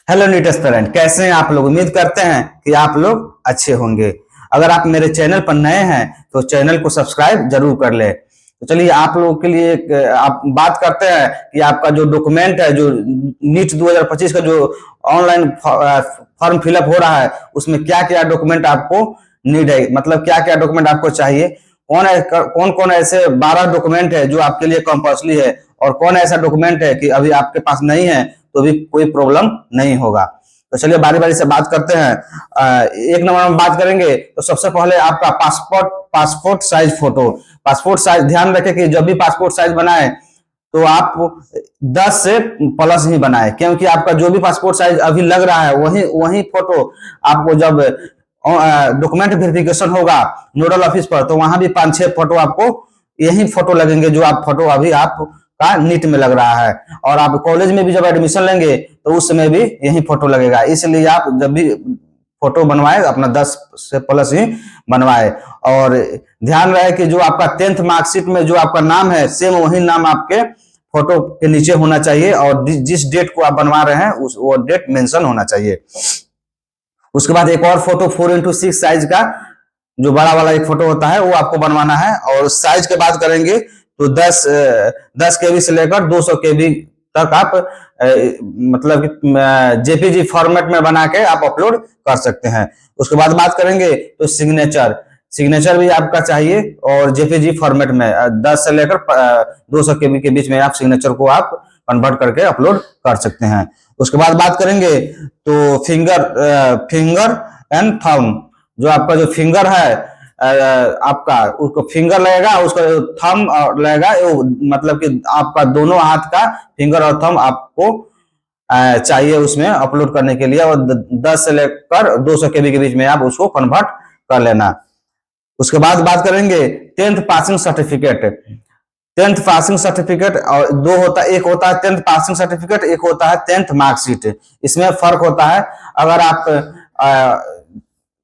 Hello NEET aspirant, कैसे हैं आप लोग। उम्मीद करते हैं कि आप लोग अच्छे होंगे। अगर आप मेरे चैनल पर नए हैं तो चैनल को सब्सक्राइब जरूर कर ले। तो चलिए आप लोगों के लिए आप बात करते हैं कि आपका जो डॉक्यूमेंट है, जो नीट 2025 का जो ऑनलाइन फॉर्म फिलअप हो रहा है, उसमें क्या क्या डॉक्यूमेंट आपको नीड है, मतलब क्या क्या डॉक्यूमेंट आपको चाहिए। कौन कौन ऐसे 12 डॉक्यूमेंट है जो आपके लिए कंपल्सरी है, और कौन ऐसा डॉक्यूमेंट है कि अभी आपके पास नहीं है तो भी कोई प्रॉब्लम नहीं होगा। तो चलिए बारी बारी से बात करते हैं। एक नंबर में बात करेंगे तो सबसे पहले आपका passport size photo. Passport size ध्यान रखें कि जब भी पासपोर्ट साइज बनाए तो आप 10 से प्लस ही बनाए, क्योंकि आपका जो भी पासपोर्ट साइज अभी लग रहा है वही वही फोटो आपको जब डॉक्यूमेंट वेरिफिकेशन होगा नोडल ऑफिस पर, तो वहां भी 5-6 फोटो आपको यही फोटो लगेंगे जो आप फोटो अभी आप का नीट में लग रहा है। और आप कॉलेज में भी जब एडमिशन लेंगे तो उस समय भी यही फोटो लगेगा। इसलिए आप जब भी फोटो बनवाए अपना 10 से प्लस ही बनवाए। और ध्यान रहे कि जो आपका 10th मार्कशीट में जो आपका नाम है सेम वही नाम आपके फोटो के नीचे होना चाहिए, और जिस डेट को आप बनवा रहे हैं वो डेट मेंशन होना चाहिए। उसके बाद एक और फोटो 4x6 साइज का जो बड़ा वाला एक फोटो होता है वो आपको बनवाना है। और साइज की बात करेंगे तो 10 केबी से लेकर 200 केबी तक आप मतलब जेपीजी फॉर्मेट में बना के आप अपलोड कर सकते हैं। उसके बाद बात करेंगे तो सिग्नेचर भी आपका चाहिए, और जेपीजी फॉर्मेट में 10 से लेकर 200 केबी के बीच में आप सिग्नेचर को आप कन्वर्ट करके अपलोड कर सकते हैं। उसके बाद बात करेंगे तो फिंगर एंड थंब। जो आपका जो फिंगर है आपका उसको फिंगर लगेगा, उसका थंब लगेगा, मतलब कि आपका दोनों हाथ का फिंगर और थंब आपको चाहिए उसमें अपलोड करने के लिए। और 10 से लेकर 200 केबी के बीच में आप उसको कन्वर्ट कर लेना। उसके बाद बात करेंगे 10th passing certificate. 10th passing certificate और दो होता है, एक होता है 10th पासिंग सर्टिफिकेट, एक होता है 10th मार्कशीट। इसमें फर्क होता है। अगर आप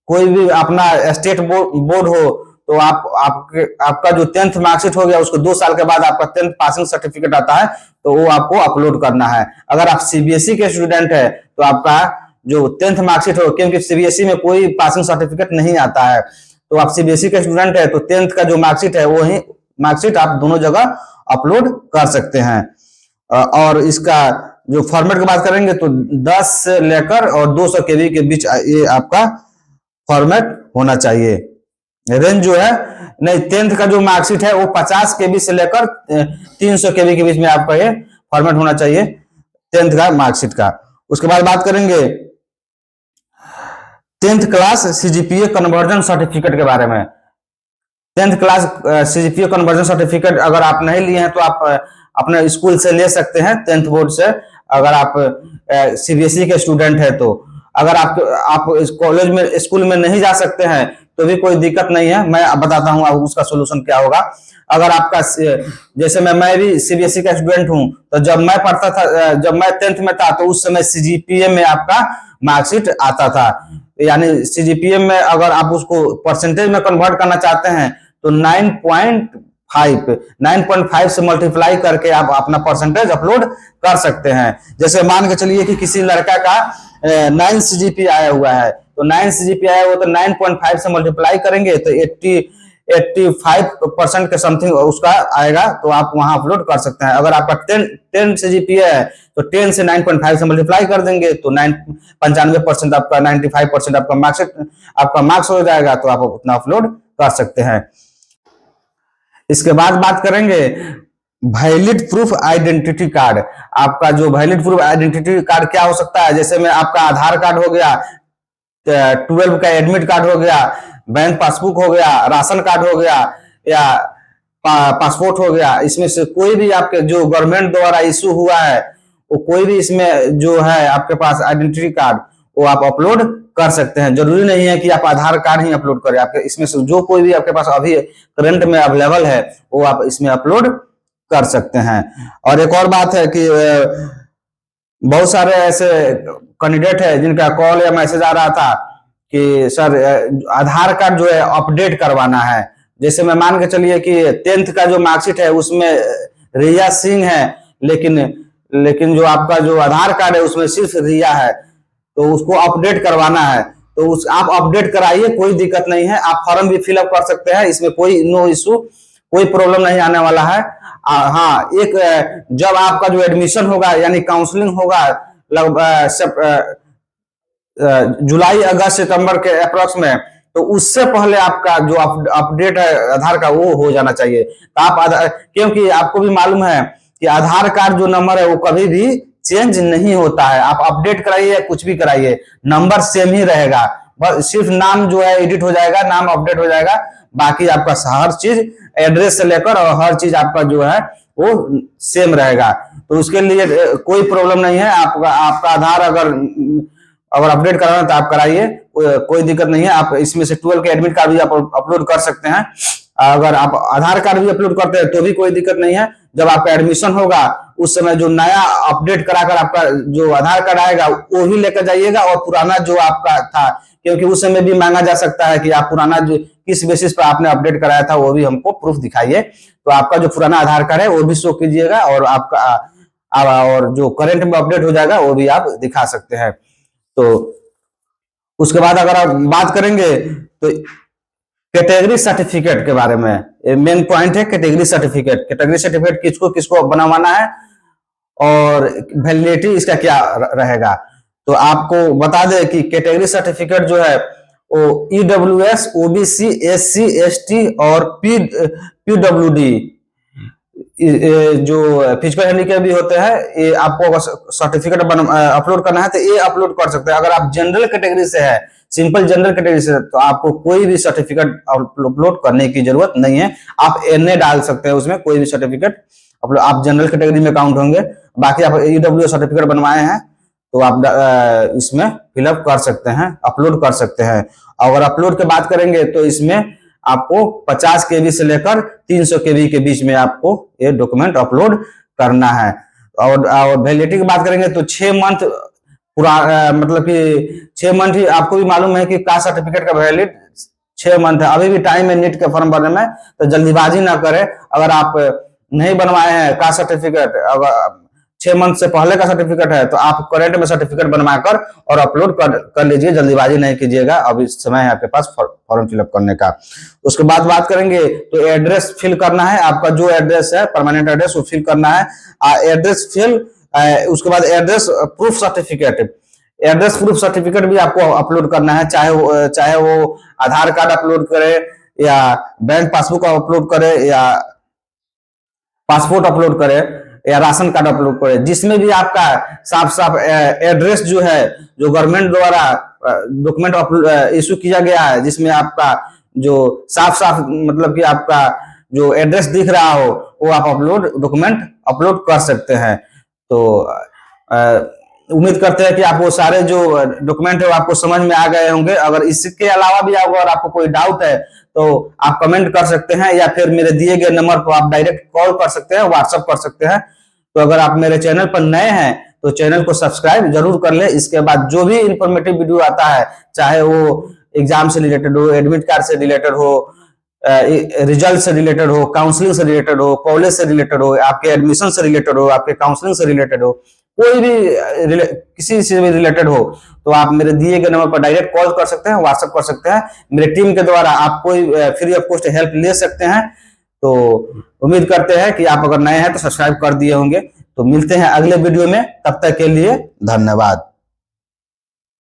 कोई भी अपना स्टेट बोर्ड हो तो आपका जो 10th मार्कशीट हो गया उसको 2 साल के बाद आपका 10th पासिंग सर्टिफिकेट आता है, तो वो आपको अपलोड करना है। अगर आप सीबीएसई के स्टूडेंट है तो आपका जो 10th मार्कशीट हो, क्योंकि सीबीएसई में कोई पासिंग सर्टिफिकेट नहीं आता है, तो आप सीबीएसई के स्टूडेंट है तो 10th का जो मार्कशीट है वही मार्कशीट आप दोनों जगह अपलोड कर सकते हैं। और इसका जो फॉर्मेट की बात करेंगे तो 10 से लेकर और 200 केबी के बीच ये आपका फॉर्मेट होना चाहिए। रेंज जो है नहीं, 10th का जो मार्कशीट है वो 50 केबी से लेकर 300 केबी के बीच में आपका ये फॉर्मेट होना चाहिए 10th का मार्कशीट का। उसके बाद बात करेंगे 10th class CGPA conversion certificate के बारे में। 10th class CGPA conversion certificate अगर आप नहीं लिए हैं तो आप अपने स्कूल से ले सकते हैं, 10th बोर्ड से, अगर आप सीबीएसई के स्टूडेंट है तो। अगर आप कॉलेज में स्कूल में नहीं जा सकते हैं तो भी कोई दिक्कत नहीं है, मैं बताता हूं आपको उसका सोल्यूशन क्या होगा। अगर आपका जैसे मैं भी सीबीएसई का स्टूडेंट हूं, तो जब मैं पढ़ता था, जब मैं 10th में था तो उस समय सीजीपीए में आपका मार्कशीट आता था। यानी सीजीपीए में अगर आप उसको परसेंटेज में कन्वर्ट करना चाहते हैं तो 9.5 से मल्टीप्लाई करके आप अपना परसेंटेज अपलोड कर सकते हैं। जैसे मान के चलिए कि किसी लड़का का 9 सीजीपी आया हुआ है, तो 9 सीजीपी आया हुआ तो 9.5 से मल्टीप्लाई करेंगे तो 85% के समथिंग उसका आएगा, तो आप वहां अपलोड कर सकते हैं। अगर आपका 10 सीजीपी है तो 10 से 9.5 से मल्टीप्लाई कर देंगे तो 95% आपका 95% आपका मार्क्स हो जाएगा, तो आप उतना अपलोड कर सकते हैं। इसके बाद बात करेंगे वैलिड प्रूफ आइडेंटिटी कार्ड। आपका जो वैलिड प्रूफ आइडेंटिटी कार्ड क्या हो सकता है, जैसे में आपका आधार कार्ड हो गया, 12 का एडमिट कार्ड हो गया, बैंक पासबुक हो गया, राशन कार्ड हो गया, या पासपोर्ट हो गया। इसमें से कोई भी आपके जो गवर्नमेंट द्वारा इशू हुआ है वो कोई भी इसमें जो है आपके पास आइडेंटिटी कार्ड वो आप अपलोड कर सकते हैं। जरूरी नहीं है कि आप आधार कार्ड ही अपलोड करें, आपके इसमें से जो कोई भी आपके पास अभी करंट में अवेलेबल है वो आप इसमें अपलोड कर सकते हैं। और एक और बात है कि बहुत सारे ऐसे कैंडिडेट है जिनका कॉल या मैसेज आ रहा था कि सर आधार कार्ड जो है अपडेट करवाना है। जैसे मैं मान के चलिए कि 10th का जो मार्कशीट है उसमें रिया सिंह है, लेकिन जो आपका जो आधार कार्ड है उसमें सिर्फ रिया है, तो उसको अपडेट करवाना है, तो उस आप अपडेट कराइए, कोई दिक्कत नहीं है। आप फॉर्म भी फिलअप कर सकते हैं, इसमें कोई नो इशू, कोई प्रॉब्लम नहीं आने वाला है। हाँ, एक जब आपका जो एडमिशन होगा यानी काउंसलिंग होगा लगभग जुलाई अगस्त सितंबर के अप्रोक्स में, तो उससे पहले आपका जो अपडेट है आधार का वो हो जाना चाहिए। तो आप क्योंकि आपको भी मालूम है कि आधार कार्ड जो नंबर है वो कभी भी चेंज नहीं होता है। आप अपडेट कराइए कुछ भी कराइए, नंबर सेम ही रहेगा, बस सिर्फ नाम जो है एडिट हो जाएगा, नाम अपडेट हो जाएगा, बाकी आपका हर चीज एड्रेस से लेकर और हर चीज आपका जो है वो सेम रहेगा। तो उसके लिए कोई प्रॉब्लम नहीं है। आपका आधार अगर अपडेट कराना तो आप कराइए, कोई दिक्कत नहीं है। आप इसमें से 12 के एडमिट कार्ड भी आप अपलोड कर सकते हैं। अगर आप आधार कार्ड भी अपलोड करते हैं तो भी कोई दिक्कत नहीं है। जब आपका एडमिशन होगा उस समय जो नया अपडेट कराकर आपका जो आधार कार्ड आएगा वो भी लेकर जाइएगा, और पुराना जो आपका था, क्योंकि उस समय भी मांगा जा सकता है कि आप पुराना जो किस बेसिस पर आपने अपडेट कराया था वो भी हमको प्रूफ दिखाइए। तो आपका जो पुराना आधार कार्ड है वो भी शो कीजिएगा, और आपका और जो करंट में अपडेट हो जाएगा वो भी आप दिखा सकते हैं। तो उसके बाद अगर आप बात करेंगे तो कैटेगरी सर्टिफिकेट के बारे में, मेन पॉइंट है कैटेगरी सर्टिफिकेट। कैटेगरी सर्टिफिकेट किसको किसको बनवाना है और वैलिडिटी इसका क्या रहेगा। तो आपको बता दें कि कैटेगरी सर्टिफिकेट जो है वो ईडब्ल्यूएस, ओबीसी, एससी, एसटी और पीडब्ल्यूडी जो फिजिकल हैंडीकैप भी होते हैं, ये आपको अगर सर्टिफिकेट अपलोड करना है तो ये अपलोड कर सकते हैं। अगर आप जनरल कैटेगरी से है, सिंपल जनरल कैटेगरी से, तो आपको कोई भी सर्टिफिकेट अपलोड करने की जरूरत नहीं है। आप एनए डाल सकते हैं उसमें, कोई भी सर्टिफिकेट आप जनरल कैटेगरी में काउंट होंगे। बाकी आप ईडब्ल्यू सर्टिफिकेट बनवाए हैं तो आप इसमें फिलअप कर सकते हैं, अपलोड कर सकते हैं। अगर अपलोड की बात करेंगे तो इसमें आपको 50 केबी से लेकर 300 केबी के बीच में आपको ये डॉक्यूमेंट अपलोड करना है। और वैलिडिटी की बात करेंगे तो 6 मंथ मतलब कि 6 मंथ ही। आपको भी मालूम है कि कास्ट सर्टिफिकेट का वैलिड 6 मंथ है। अभी भी टाइम है नीट का फॉर्म भरने में, तो जल्दीबाजी ना करें। अगर आप नहीं बनवाए हैं कास्ट सर्टिफिकेट, अगर 6 मंथ से पहले का सर्टिफिकेट है तो आप करंट में सर्टिफिकेट बनवाकर और अपलोड कर लीजिए, जल्दीबाजी नहीं कीजिएगा। अभी समय है आपके पास फॉर्म फिलअप करने का। उसके बाद बात करेंगे तो एड्रेस फिल करना है। आपका जो एड्रेस है परमानेंट एड्रेस वो फिल करना है। एड्रेस फिल, उसके बाद address proof certificate, address proof certificate भी आपको अपलोड करना है। चाहे वो आधार कार्ड अपलोड करे या बैंक पासबुक अपलोड करे या पासपोर्ट अपलोड करे या राशन कार्ड अपलोड करे, जिसमें भी आपका साफ साफ एड्रेस जो है, जो गवर्नमेंट द्वारा डॉक्यूमेंट इशू किया गया है, जिसमें आपका जो साफ साफ मतलब कि आपका जो एड्रेस दिख रहा हो वो आप डॉक्यूमेंट अपलोड कर सकते हैं। तो उम्मीद करते हैं कि आप वो सारे जो डॉक्यूमेंट है वो आपको समझ में आ गए होंगे। अगर इसके अलावा भी अगर आपको कोई डाउट है तो आप कमेंट कर सकते हैं, या फिर मेरे दिए गए नंबर पर आप डायरेक्ट कॉल कर सकते हैं, व्हाट्सएप कर सकते हैं। तो अगर आप मेरे चैनल पर नए हैं तो चैनल को सब्सक्राइब जरूर कर ले। इसके बाद जो भी इंफॉर्मेटिव वीडियो आता है, चाहे वो एग्जाम से रिलेटेड हो, एडमिट कार्ड से रिलेटेड हो, रिजल्ट से रिलेटेड हो, काउंसलिंग से रिलेटेड हो, कॉलेज से रिलेटेड हो, आपके एडमिशन से रिलेटेड हो, आपके काउंसलिंग से रिलेटेड हो, कोई भी किसी से भी रिलेटेड हो, तो आप मेरे दिए गए नंबर पर डायरेक्ट कॉल कर सकते हैं, व्हाट्सएप कर सकते हैं। मेरे टीम के द्वारा आप कोई फ्री ऑफ कॉस्ट हेल्प ले सकते हैं। तो उम्मीद करते हैं कि आप अगर नए हैं तो सब्सक्राइब कर दिए होंगे। तो मिलते हैं अगले वीडियो में, तब तक के लिए धन्यवाद।